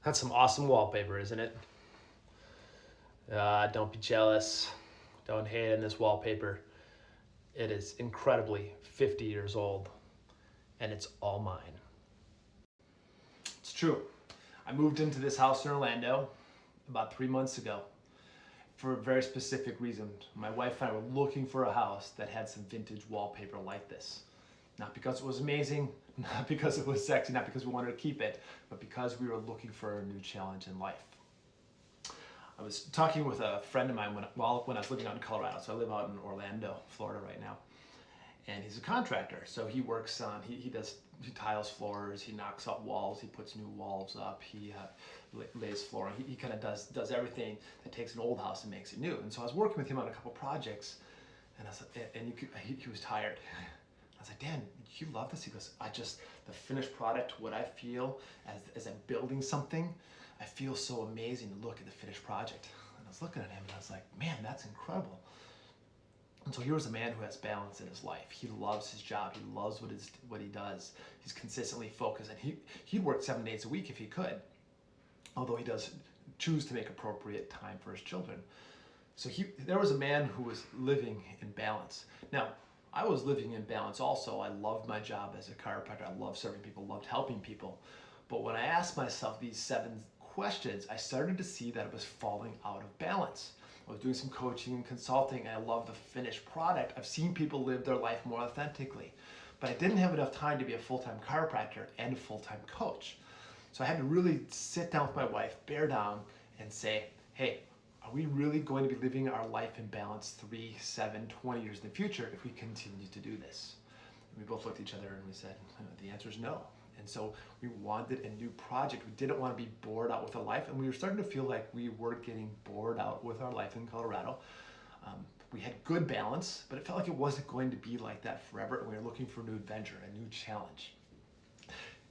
That's some awesome wallpaper, isn't it? Don't be jealous. Don't hate on this wallpaper. It is incredibly 50 years old, and it's all mine. It's true. I moved into this house in Orlando about 3 months ago for a very specific reason. My wife and I were looking for a house that had some vintage wallpaper like this. Not because it was amazing, not because it was sexy, not because we wanted to keep it, but because we were looking for a new challenge in life. I was talking with a friend of mine when I was living out in Colorado. So I live out in Orlando, Florida right now. And he's a contractor. So he works on, he tiles floors, he knocks up walls, he puts new walls up, he lays flooring. He kind of does everything that takes an old house and makes it new. And so I was working with him on a couple projects, and he was tired. I was like, Dan, you love this? He goes, the finished product, what I feel as I'm building something, I feel so amazing to look at the finished project. And I was looking at him and I was like, man, that's incredible. And so here was a man who has balance in his life. He loves his job. He loves what he does. He's consistently focused, and he'd work 7 days a week if he could, although he does choose to make appropriate time for his children. So there was a man who was living in balance. Now, I was living in balance also. I loved my job as a chiropractor. I loved serving people, loved helping people. But when I asked myself these 7 questions, I started to see that it was falling out of balance. I was doing some coaching and consulting, and I love the finished product. I've seen people live their life more authentically, but I didn't have enough time to be a full-time chiropractor and a full-time coach. So I had to really sit down with my wife, bear down, and say, hey, are we really going to be living our life in balance 3, 7, 20 years in the future if we continue to do this? And we both looked at each other and we said, the answer is no. And so we wanted a new project. We didn't want to be bored out with our life, and we were starting to feel like we were getting bored out with our life in Colorado. We had good balance, but it felt like it wasn't going to be like that forever, and we were looking for a new adventure, a new challenge.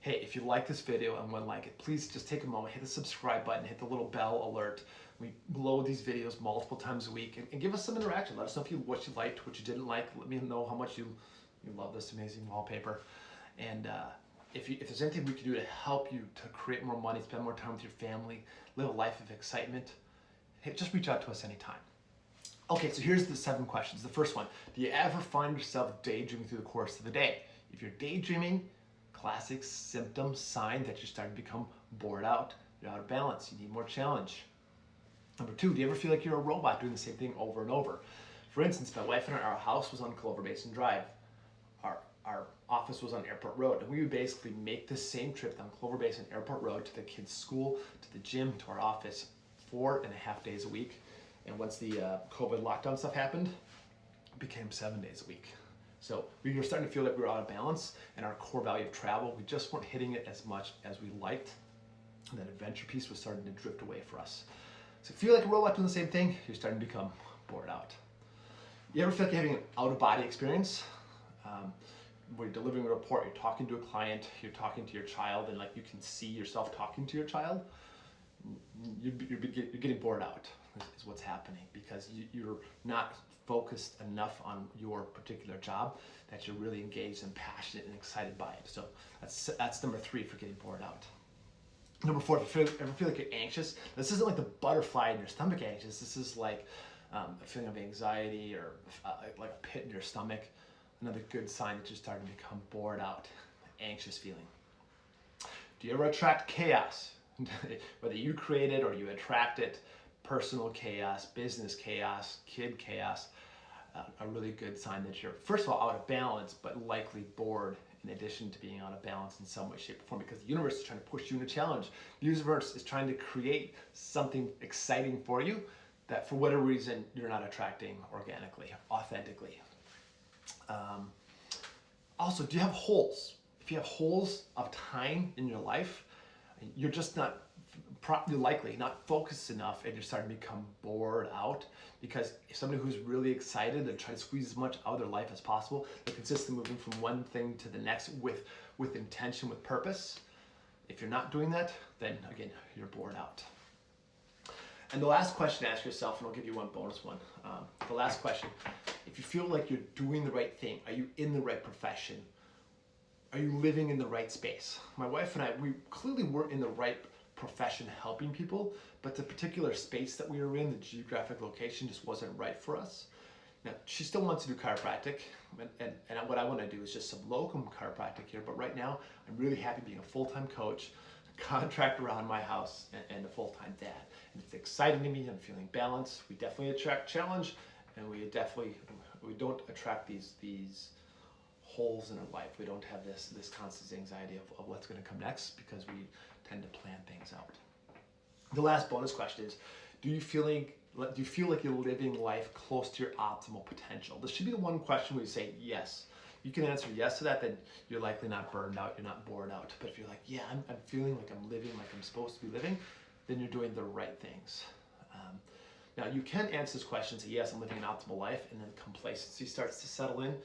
Hey, if you like this video and would like it, please just take a moment, hit the subscribe button, hit the little bell alert. We load these videos multiple times a week, and give us some interaction. Let us know what you liked, what you didn't like. Let me know how much you love this amazing wallpaper. And if there's anything we can do to help you to create more money, spend more time with your family, live a life of excitement, hey, just reach out to us anytime. Okay, so here's the 7 questions. The first one, do you ever find yourself daydreaming through the course of the day? If you're daydreaming, classic symptom, sign that you're starting to become bored out, you're out of balance, you need more challenge. Number 2, do you ever feel like you're a robot doing the same thing over and over? For instance, my wife and our house was on Clover Basin Drive. Our office was on Airport Road, and we would basically make the same trip down Clover Basin Airport Road to the kids' school, to the gym, to our office 4.5 days a week. And once the COVID lockdown stuff happened, it became 7 days a week. So we were starting to feel like we were out of balance, and our core value of travel, we just weren't hitting it as much as we liked. And that adventure piece was starting to drift away for us. So if you feel like a robot doing the same thing, you're starting to become bored out. You ever feel like you're having an out-of-body experience? Where you're delivering a report, you're talking to a client, you're talking to your child, and like you can see yourself talking to your child, you're getting bored out is what's happening, because you're not focused enough on your particular job that you're really engaged and passionate and excited by it. So that's number 3 for getting bored out. Number 4, if you ever feel like you're anxious, this isn't like the butterfly in your stomach anxious. This is like a feeling of anxiety or like a pit in your stomach. Another good sign that you're starting to become bored out, anxious feeling. Do you ever attract chaos? Whether you create it or you attract it, personal chaos, business chaos, kid chaos, a really good sign that you're, first of all, out of balance, but likely bored in addition to being out of balance in some way, shape, or form, because the universe is trying to push you in a challenge. The universe is trying to create something exciting for you that for whatever reason you're not attracting organically, authentically. Also, do you have holes? If you have holes of time in your life, you're just not likely not focused enough, and you're starting to become bored out, because if somebody who's really excited, they're trying to squeeze as much out of their life as possible, they're consistently moving from one thing to the next with intention, with purpose. If you're not doing that, then again, you're bored out. And the last question to ask yourself, and I'll give you one bonus one. The last question, if you feel like you're doing the right thing, are you in the right profession? Are you living in the right space? My wife and I, we clearly weren't in the right profession helping people, but the particular space that we were in, the geographic location, just wasn't right for us. Now, she still wants to do chiropractic, and what I want to do is just some locum chiropractic here, but right now, I'm really happy being a full-time coach, a contractor around my house, and a full-time dad. And it's exciting to me. I'm feeling balanced. We definitely attract challenge, and we don't attract these holes in our life. We don't have this constant anxiety of what's going to come next, because we tend to plan things out. The last bonus question is, do you feel like you're living life close to your optimal potential? This should be the one question where you say yes. You can answer yes to that, then you're likely not burned out, you're not bored out. But if you're like, yeah, I'm feeling like I'm living like I'm supposed to be living, then you're doing the right things. Now, you can answer this question and say, yes, I'm living an optimal life, and then complacency starts to settle in.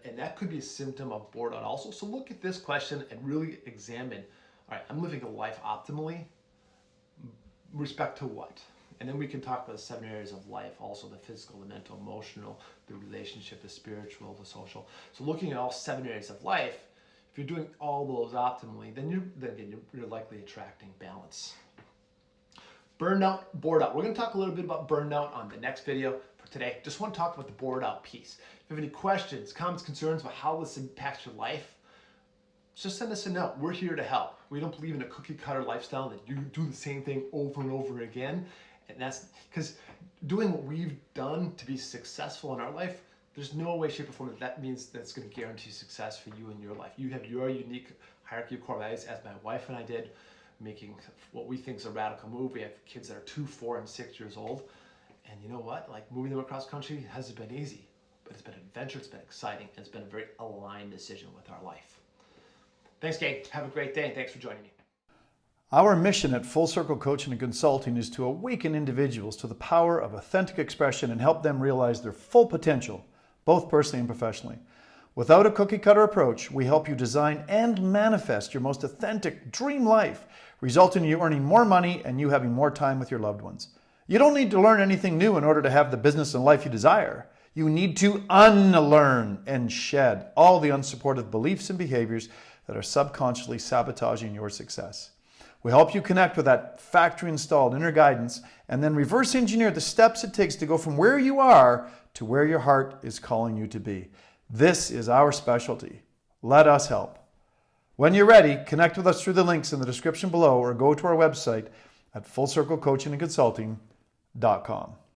And that could be a symptom of bored out also. So look at this question and really examine, all right, I'm living a life optimally, respect to what? And then we can talk about the 7 areas of life, also the physical, the mental, emotional, the relationship, the spiritual, the social. So looking at all 7 areas of life, if you're doing all those optimally, then you're likely attracting balance. Burnout, bored out. We're going to talk a little bit about burnout on the next video. For today, just want to talk about the bored out piece. If you have any questions, comments, concerns about how this impacts your life, just send us a note. We're here to help. We don't believe in a cookie cutter lifestyle that you do the same thing over and over again. And that's because doing what we've done to be successful in our life, there's no way, shape, or form that means that's going to guarantee success for you in your life. You have your unique hierarchy of core values, as my wife and I did, making what we think is a radical move. We have kids that are 2, 4, and 6 years old. And you know what? Like, moving them across country hasn't been easy, but it's been an adventure, it's been exciting, and it's been a very aligned decision with our life. Thanks, gang. Have a great day, and thanks for joining me. Our mission at Full Circle Coaching and Consulting is to awaken individuals to the power of authentic expression and help them realize their full potential, both personally and professionally. Without a cookie-cutter approach, we help you design and manifest your most authentic dream life, resulting in you earning more money and you having more time with your loved ones. You don't need to learn anything new in order to have the business and life you desire. You need to unlearn and shed all the unsupportive beliefs and behaviors that are subconsciously sabotaging your success. We help you connect with that factory-installed inner guidance and then reverse engineer the steps it takes to go from where you are to where your heart is calling you to be. This is our specialty. Let us help. When you're ready, connect with us through the links in the description below or go to our website at fullcirclecoachingandconsulting.com.